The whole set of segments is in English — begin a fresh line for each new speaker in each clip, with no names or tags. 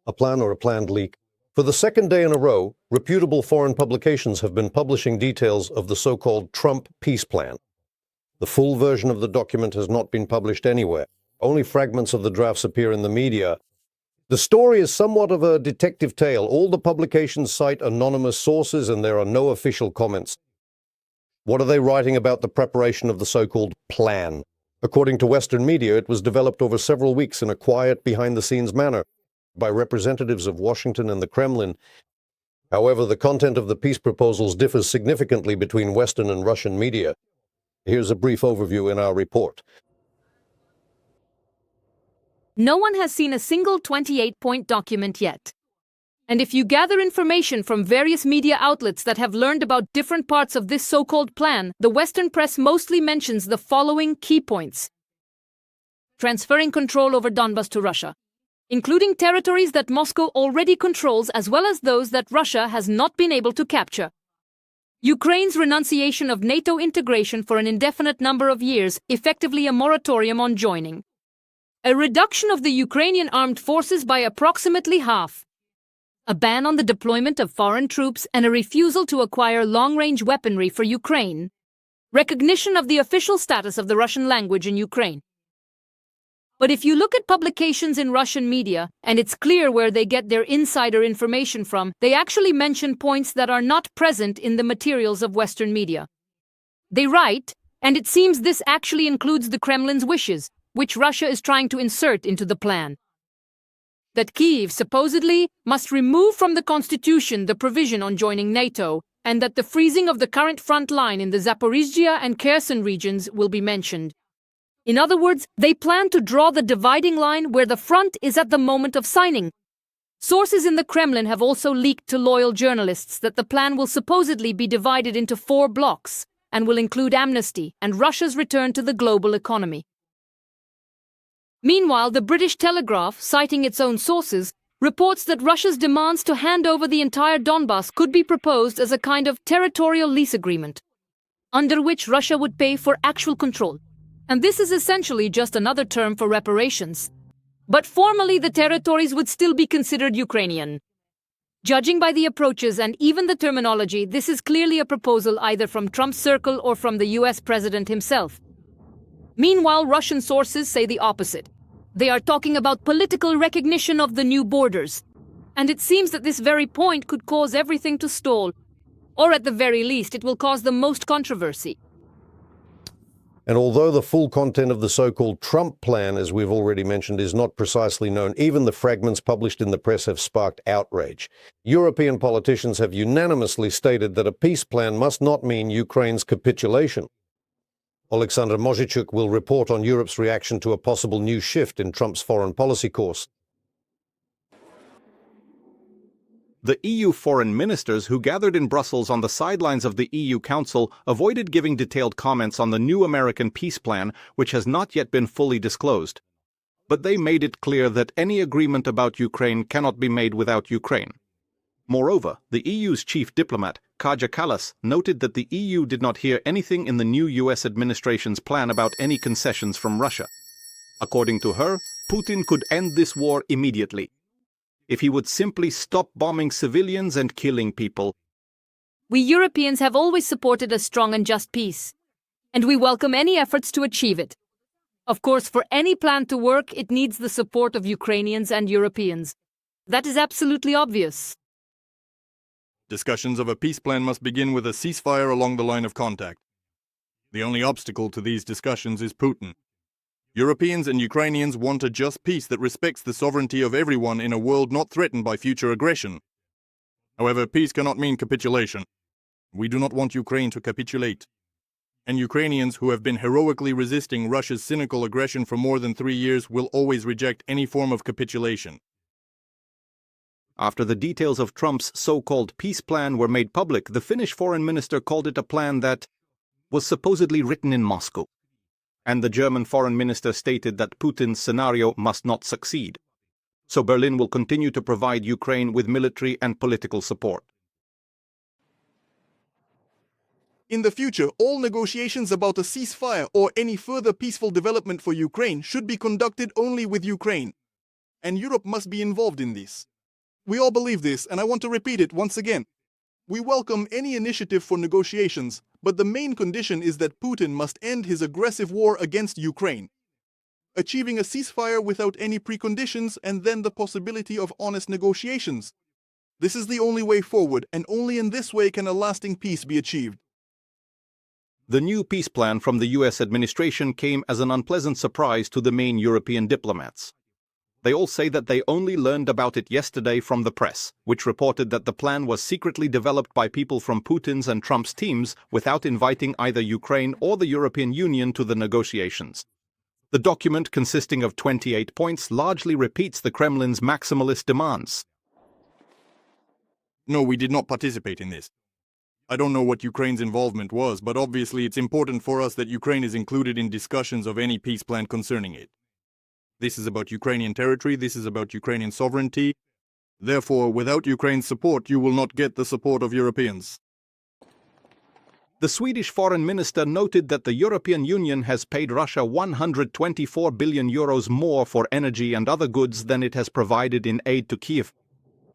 a plan or a planned leak. For the second day in a row, reputable foreign publications have been publishing details of the so-called Trump peace plan. The full version of the document has not been published anywhere. Only fragments of the drafts appear in the media. The story is somewhat of a detective tale. All the publications cite anonymous sources and there are no official comments. What are they writing about the preparation of the so-called plan? According to Western media, it was developed over several weeks in a quiet, behind-the-scenes manner by representatives of Washington and the Kremlin. However, the content of the peace proposals differs significantly between Western and Russian media. Here's a brief overview in our report.
No one has seen a single 28-point document yet. And if you gather information from various media outlets that have learned about different parts of this so-called plan, the Western press mostly mentions the following key points. Transferring control over Donbas to Russia, including territories that Moscow already controls as well as those that Russia has not been able to capture. Ukraine's renunciation of NATO integration for an indefinite number of years, effectively a moratorium on joining. A reduction of the Ukrainian Armed Forces by approximately half. A ban on the deployment of foreign troops and a refusal to acquire long-range weaponry for Ukraine. Recognition of the official status of the Russian language in Ukraine. But if you look at publications in Russian media, and it's clear where they get their insider information from, they actually mention points that are not present in the materials of Western media. They write, and it seems this actually includes the Kremlin's wishes, which Russia is trying to insert into the plan. That Kyiv supposedly must remove from the constitution the provision on joining NATO, and that the freezing of the current front line in the Zaporizhzhia and Kherson regions will be mentioned. In other words, they plan to draw the dividing line where the front is at the moment of signing. Sources in the Kremlin have also leaked to loyal journalists that the plan will supposedly be divided into 4 blocks and will include amnesty and Russia's return to the global economy. Meanwhile, the British Telegraph, citing its own sources, reports that Russia's demands to hand over the entire Donbas could be proposed as a kind of territorial lease agreement, under which Russia would pay for actual control. And this is essentially just another term for reparations. But formally, the territories would still be considered Ukrainian. Judging by the approaches and even the terminology, this is clearly a proposal either from Trump's circle or from the US president himself. Meanwhile, Russian sources say the opposite. They are talking about political recognition of the new borders. And it seems that this very point could cause everything to stall. Or at the very least, it will cause the most controversy.
And although the full content of the so-called Trump plan, as we've already mentioned, is not precisely known, even the fragments published in the press have sparked outrage. European politicians have unanimously stated that a peace plan must not mean Ukraine's capitulation. Alexander Mozichuk will report on Europe's reaction to a possible new shift in Trump's foreign policy course.
The EU foreign ministers who gathered in Brussels on the sidelines of the EU Council avoided giving detailed comments on the new American peace plan, which has not yet been fully disclosed. But they made it clear that any agreement about Ukraine cannot be made without Ukraine. Moreover, the EU's chief diplomat, Kaja Kallas, noted that the EU did not hear anything in the new US administration's plan about any concessions from Russia. According to her, Putin could end this war immediately, if he would simply stop bombing civilians and killing people.
We Europeans have always supported a strong and just peace, and we welcome any efforts to achieve it. Of course, for any plan to work, it needs the support of Ukrainians and Europeans. That is absolutely obvious.
Discussions of a peace plan must begin with a ceasefire along the line of contact. The only obstacle to these discussions is Putin. Europeans and Ukrainians want a just peace that respects the sovereignty of everyone in a world not threatened by future aggression. However, peace cannot mean capitulation. We do not want Ukraine to capitulate. And Ukrainians who have been heroically resisting Russia's cynical aggression for more than 3 years will always reject any form of capitulation.
After the details of Trump's so-called peace plan were made public, the Finnish foreign minister called it a plan that was supposedly written in Moscow. And the German foreign minister stated that Putin's scenario must not succeed. So Berlin will continue to provide Ukraine with military and political support.
In the future, all negotiations about a ceasefire or any further peaceful development for Ukraine should be conducted only with Ukraine. And Europe must be involved in this. We all believe this, and I want to repeat it once again. We welcome any initiative for negotiations, but the main condition is that Putin must end his aggressive war against Ukraine, achieving a ceasefire without any preconditions and then the possibility of honest negotiations. This is the only way forward, and only in this way can a lasting peace be achieved.
The new peace plan from the US administration came as an unpleasant surprise to the main European diplomats. They all say that they only learned about it yesterday from the press, which reported that the plan was secretly developed by people from Putin's and Trump's teams without inviting either Ukraine or the European Union to the negotiations. The document, consisting of 28 points, largely repeats the Kremlin's maximalist demands.
No, we did not participate in this. I don't know what Ukraine's involvement was, but obviously it's important for us that Ukraine is included in discussions of any peace plan concerning it. This is about Ukrainian territory, this is about Ukrainian sovereignty. Therefore, without Ukraine's support, you will not get the support of Europeans.
The Swedish foreign minister noted that the European Union has paid Russia 124 billion euros more for energy and other goods than it has provided in aid to Kyiv.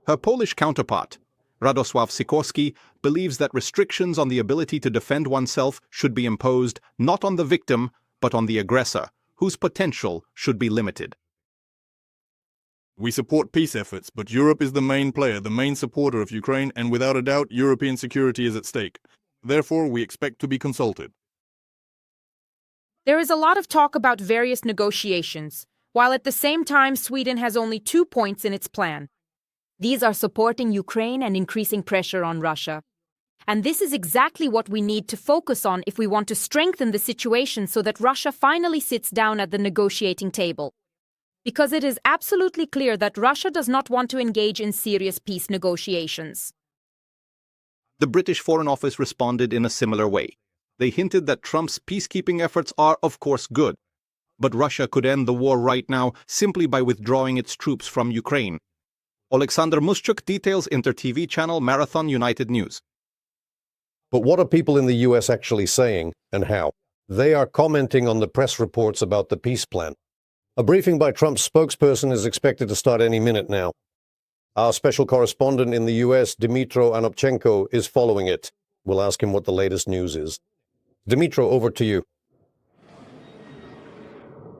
Her Polish counterpart, Radosław Sikorski, believes that restrictions on the ability to defend oneself should be imposed not on the victim, but on the aggressor, whose potential should be limited.
We support peace efforts, but Europe is the main player, the main supporter of Ukraine, and without a doubt, European security is at stake. Therefore, we expect to be consulted.
There is a lot of talk about various negotiations, while at the same time Sweden has only 2 points in its plan. These are supporting Ukraine and increasing pressure on Russia. And this is exactly what we need to focus on if we want to strengthen the situation so that Russia finally sits down at the negotiating table. Because it is absolutely clear that Russia does not want to engage in serious peace negotiations.
The British Foreign Office responded in a similar way. They hinted that Trump's peacekeeping efforts are, of course, good. But Russia could end the war right now simply by withdrawing its troops from Ukraine. Alexander Muschuk details Inter-TV channel Marathon United News.
But what are people in the US actually saying, and how? They are commenting on the press reports about the peace plan. A briefing by Trump's spokesperson is expected to start any minute now. Our special correspondent in the US, Dmytro Anopchenko, is following it. We'll ask him what the latest news is. Dmytro, over to you.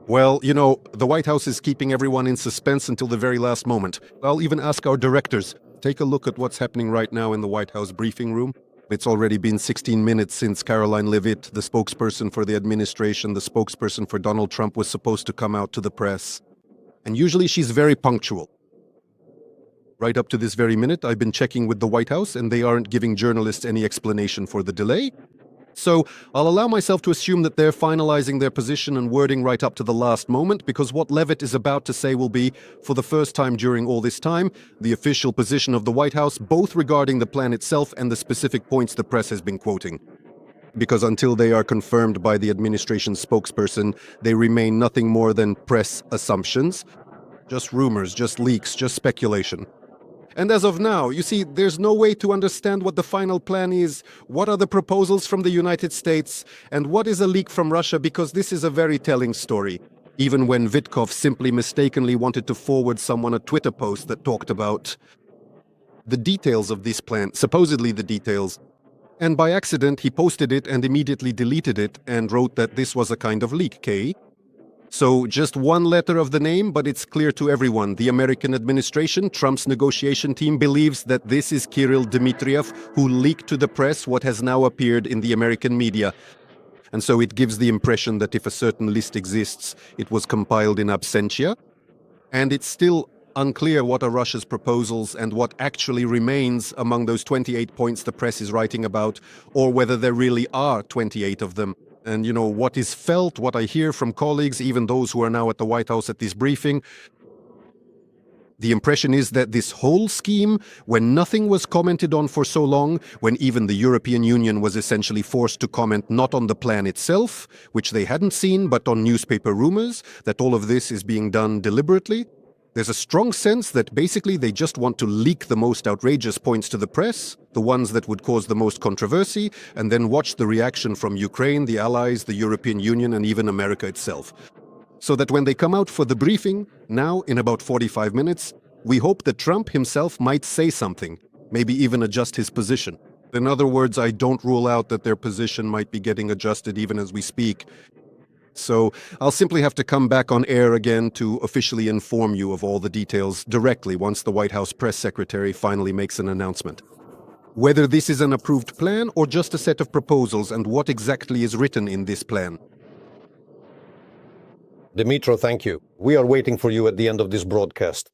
Well, the White House is keeping everyone in suspense until the very last moment. I'll even ask our directors. Take a look at what's happening right now in the White House briefing room. It's already been 16 minutes since Caroline Leavitt, the spokesperson for the administration, the spokesperson for Donald Trump, was supposed to come out to the press. And usually she's very punctual. Right up to this very minute, I've been checking with the White House, and they aren't giving journalists any explanation for the delay. So I'll allow myself to assume that they're finalizing their position and wording right up to the last moment, because what Leavitt is about to say will be, for the first time during all this time, the official position of the White House, both regarding the plan itself and the specific points the press has been quoting. Because until they are confirmed by the administration spokesperson, they remain nothing more than press assumptions. Just rumors, just leaks, just speculation. And as of now, you see, there's no way to understand what the final plan is, what are the proposals from the United States, and what is a leak from Russia, because this is a very telling story. Even when Vitkov simply mistakenly wanted to forward someone a Twitter post that talked about the details of this plan, supposedly the details. And by accident, he posted it and immediately deleted it and wrote that this was a kind of leak, K. So just one letter of the name, but it's clear to everyone. The American administration, Trump's negotiation team, believes that this is Kirill Dmitriev, who leaked to the press what has now appeared in the American media. And so it gives the impression that if a certain list exists, it was compiled in absentia. And it's still unclear what are Russia's proposals and what actually remains among those 28 points the press is writing about, or whether there really are 28 of them. And, what is felt, what I hear from colleagues, even those who are now at the White House at this briefing, the impression is that this whole scheme, when nothing was commented on for so long, when even the European Union was essentially forced to comment not on the plan itself, which they hadn't seen, but on newspaper rumors, that all of this is being done deliberately. There's a strong sense that basically they just want to leak the most outrageous points to the press, the ones that would cause the most controversy, and then watch the reaction from Ukraine, the allies, the European Union, and even America itself. So that when they come out for the briefing, now in about 45 minutes, We hope that Trump himself might say something, maybe even adjust his position. In other words, I don't rule out that their position might be getting adjusted even as we speak. So I'll simply have to come back on air again to officially inform you of all the details directly once the White House press secretary finally makes an announcement. Whether this is an approved plan or just a set of proposals and what exactly is written in this plan.
Dmytro, thank you. We are waiting for you at the end of this broadcast.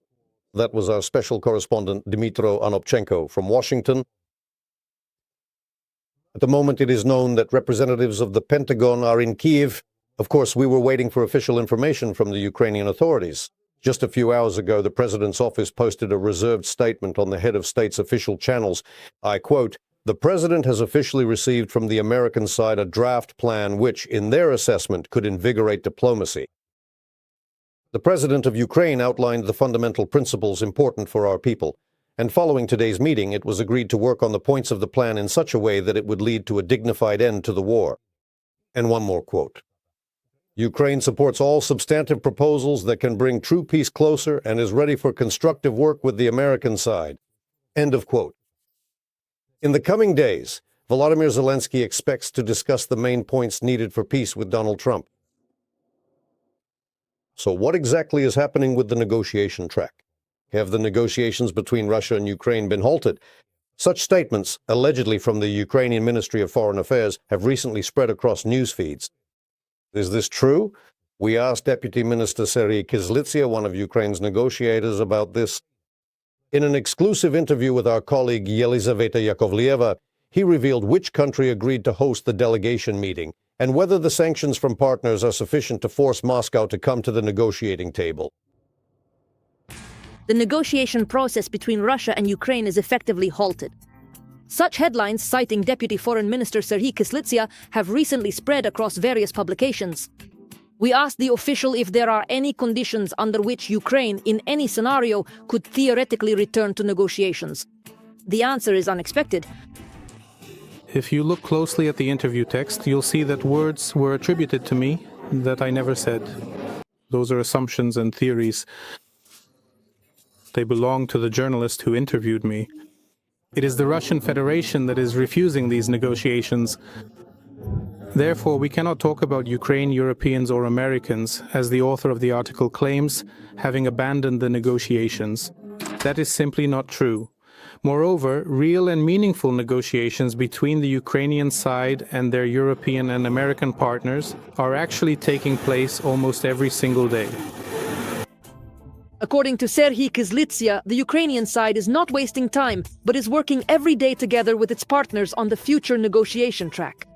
That was our special correspondent, Dmytro Anopchenko from Washington. At the moment, it is known that representatives of the Pentagon are in Kyiv. Of course, we were waiting for official information from the Ukrainian authorities. Just a few hours ago, the president's office posted a reserved statement on the head of state's official channels. I quote, "The president has officially received from the American side a draft plan which, in their assessment, could invigorate diplomacy." The president of Ukraine outlined the fundamental principles important for our people. And following today's meeting, it was agreed to work on the points of the plan in such a way that it would lead to a dignified end to the war. And one more quote. Ukraine supports all substantive proposals that can bring true peace closer and is ready for constructive work with the American side. End of quote. In the coming days, Volodymyr Zelenskyy expects to discuss the main points needed for peace with Donald Trump. So what exactly is happening with the negotiation track? Have the negotiations between Russia and Ukraine been halted? Such statements, allegedly from the Ukrainian Ministry of Foreign Affairs, have recently spread across news feeds. Is this true? We asked Deputy Minister Serhiy Kyslytsya, one of Ukraine's negotiators, about this. In an exclusive interview with our colleague Yelizaveta Yakovleva, he revealed which country agreed to host the delegation meeting and whether the sanctions from partners are sufficient to force Moscow to come to the negotiating table.
The negotiation process between Russia and Ukraine is effectively halted. Such headlines, citing Deputy Foreign Minister Serhiy Kyslytsya, have recently spread across various publications. We asked the official if there are any conditions under which Ukraine, in any scenario, could theoretically return to negotiations. The answer is unexpected.
If you look closely at the interview text, you'll see that words were attributed to me that I never said. Those are assumptions and theories. They belong to the journalist who interviewed me. It is the Russian Federation that is refusing these negotiations. Therefore, we cannot talk about Ukraine, Europeans, or Americans, as the author of the article claims, having abandoned the negotiations. That is simply not true. Moreover, real and meaningful negotiations between the Ukrainian side and their European and American partners are actually taking place almost every single day.
According to Serhiy Kyslytsya, the Ukrainian side is not wasting time, but is working every day together with its partners on the future negotiation track.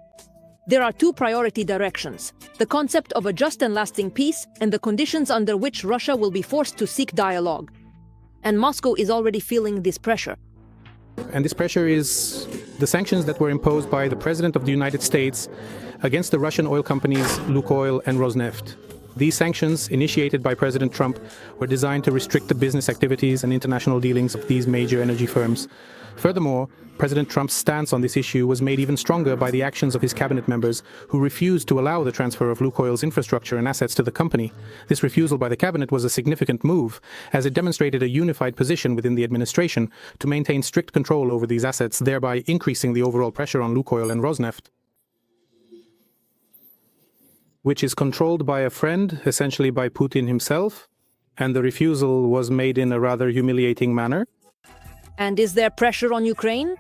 There are two priority directions: the concept of a just and lasting peace and the conditions under which Russia will be forced to seek dialogue. And Moscow is already feeling this pressure.
And this pressure is the sanctions that were imposed by the President of the United States against the Russian oil companies Lukoil and Rosneft. These sanctions, initiated by President Trump, were designed to restrict the business activities and international dealings of these major energy firms. Furthermore, President Trump's stance on this issue was made even stronger by the actions of his cabinet members, who refused to allow the transfer of Lukoil's infrastructure and assets to the company. This refusal by the cabinet was a significant move, as it demonstrated a unified position within the administration to maintain strict control over these assets, thereby increasing the overall pressure on Lukoil and Rosneft, which is controlled by a friend, essentially by Putin himself, and the refusal was made in a rather humiliating manner.
And is there pressure on Ukraine?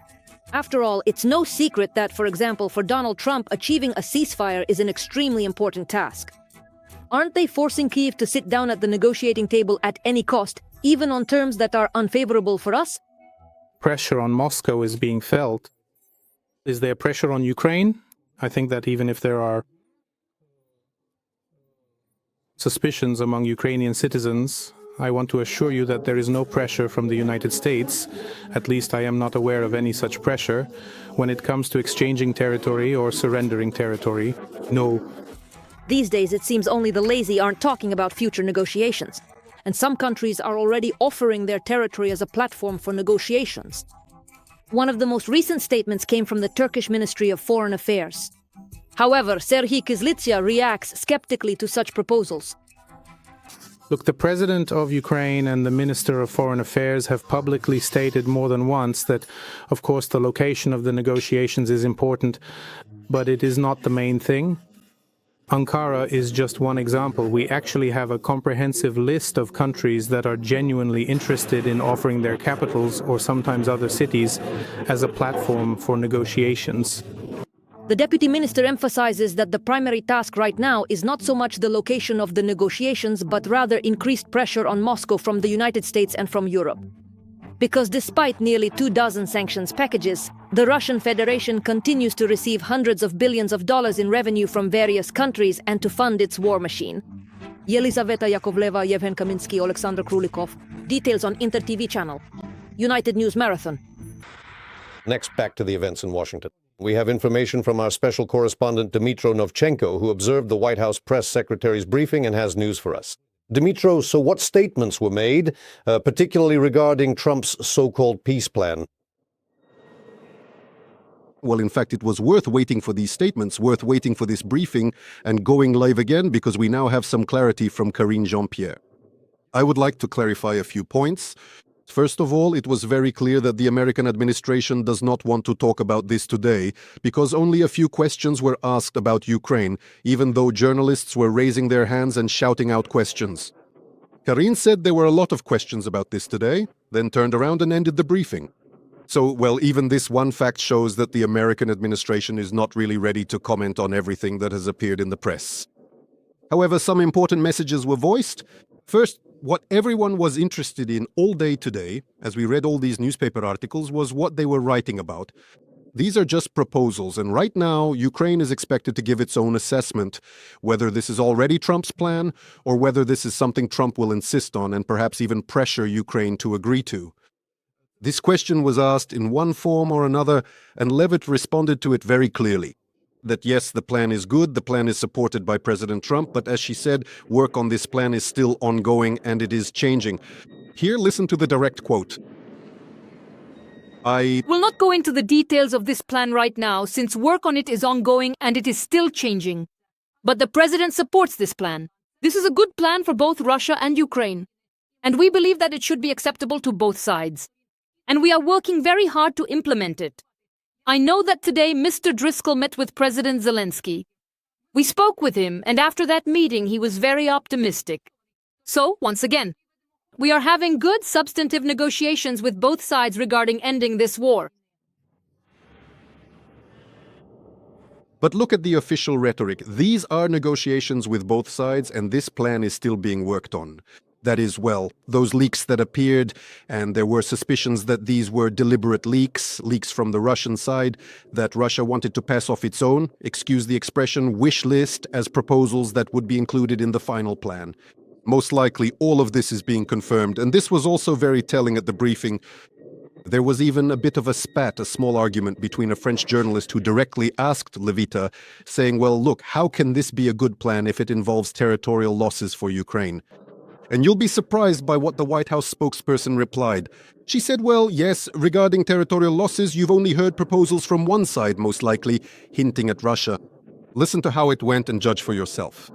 After all, it's no secret that, for example, for Donald Trump, achieving a ceasefire is an extremely important task. Aren't they forcing Kyiv to sit down at the negotiating table at any cost, even on terms that are unfavorable for us?
Pressure on Moscow is being felt. Is there pressure on Ukraine? I think that even if there are suspicions among Ukrainian citizens, I want to assure you that there is no pressure from the United States. At least I am not aware of any such pressure when it comes to exchanging territory or surrendering territory. No.
These days, it seems only the lazy aren't talking about future negotiations. And some countries are already offering their territory as a platform for negotiations. One of the most recent statements came from the Turkish Ministry of Foreign Affairs. However, Serhiy Kyslytsya reacts skeptically to such proposals.
Look, the President of Ukraine and the Minister of Foreign Affairs have publicly stated more than once that, of course, the location of the negotiations is important, but it is not the main thing. Ankara is just one example. We actually have a comprehensive list of countries that are genuinely interested in offering their capitals, or sometimes other cities, as a platform for negotiations.
The Deputy Minister emphasizes that the primary task right now is not so much the location of the negotiations, but rather increased pressure on Moscow from the United States and from Europe. Because despite nearly 24 sanctions packages, the Russian Federation continues to receive hundreds of billions of dollars in revenue from various countries and to fund its war machine. Yelizaveta Yakovleva, Yevhen Kaminsky, Alexander Krulikov. Details on Inter TV channel. United News Marathon.
Next, back to the events in Washington. We have information from our special correspondent Dmytro Novchenko, who observed the White House press secretary's briefing and has news for us. Dmytro, so what statements were made, particularly regarding Trump's so-called peace plan?
Well, in fact, it was worth waiting for these statements, worth waiting for this briefing and going live again, because we now have some clarity from Karine Jean-Pierre. I would like to clarify a few points. First of all, it was very clear that the American administration does not want to talk about this today, because only a few questions were asked about Ukraine, even though journalists were raising their hands and shouting out questions. Karine said there were a lot of questions about this today, then turned around and ended the briefing. So, well, even this one fact shows that the American administration is not really ready to comment on everything that has appeared in the press. However, some important messages were voiced. First, what everyone was interested in all day today, as we read all these newspaper articles, was what they were writing about. These are just proposals, and right now, Ukraine is expected to give its own assessment, whether this is already Trump's plan, or whether this is something Trump will insist on and perhaps even pressure Ukraine to agree to. This question was asked in one form or another, and Levitt responded to it very clearly. That yes, the plan is good, the plan is supported by President Trump, but as she said, work on this plan is still ongoing and it is changing. Here, listen to the direct quote.
We'll not go into the details of this plan right now, since work on it is ongoing and it is still changing. But the President supports this plan. This is a good plan for both Russia and Ukraine. And we believe that it should be acceptable to both sides. And we are working very hard to implement it. I know that today Mr. Driscoll met with President Zelenskyy. We spoke with him, and after that meeting he was very optimistic. So, once again, we are having good substantive negotiations with both sides regarding ending this war.
But look at the official rhetoric. These are negotiations with both sides, and this plan is still being worked on. That is, well, those leaks that appeared, and there were suspicions that these were deliberate leaks from the Russian side, that Russia wanted to pass off its own, excuse the expression, wish list as proposals that would be included in the final plan. Most likely, all of this is being confirmed, and this was also very telling at the briefing. There was even a bit of a spat, a small argument between a French journalist who directly asked Levita, saying, well, look, how can this be a good plan if it involves territorial losses for Ukraine? And you'll be surprised by what the White House spokesperson replied. She said, well, yes, regarding territorial losses, you've only heard proposals from one side, most likely, hinting at Russia. Listen to how it went and judge for yourself.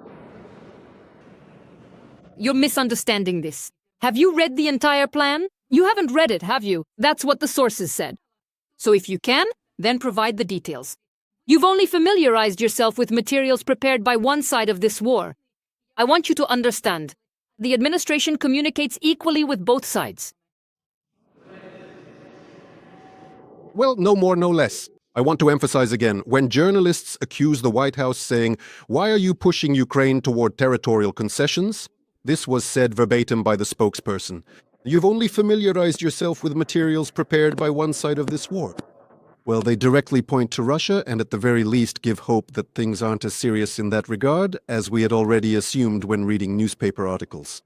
You're misunderstanding this. Have you read the entire plan? You haven't read it, have you? That's what the sources said. So if you can, then provide the details. You've only familiarized yourself with materials prepared by one side of this war. I want you to understand. The administration communicates equally with both sides.
Well, no more, no less. I want to emphasize again, when journalists accuse the White House saying, why are you pushing Ukraine toward territorial concessions? This was said verbatim by the spokesperson. You've only familiarized yourself with materials prepared by one side of this war. Well, they directly point to Russia and at the very least give hope that things aren't as serious in that regard as we had already assumed when reading newspaper articles.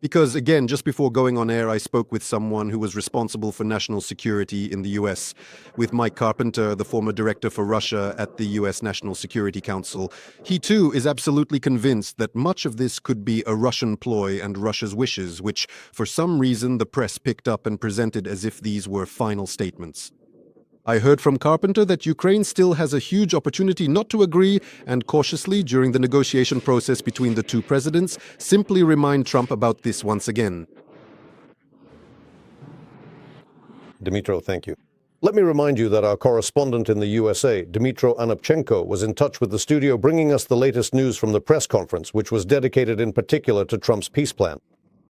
Because, again, just before going on air, I spoke with someone who was responsible for national security in the US, with Mike Carpenter, the former director for Russia at the US National Security Council. He, too, is absolutely convinced that much of this could be a Russian ploy and Russia's wishes, which, for some reason, the press picked up and presented as if these were final statements. I heard from Carpenter that Ukraine still has a huge opportunity not to agree and cautiously, during the negotiation process between the two presidents, simply remind Trump about this once again.
Dmytro, thank you. Let me remind you that our correspondent in the USA, Dmytro Anopchenko, was in touch with the studio bringing us the latest news from the press conference, which was dedicated in particular to Trump's peace plan.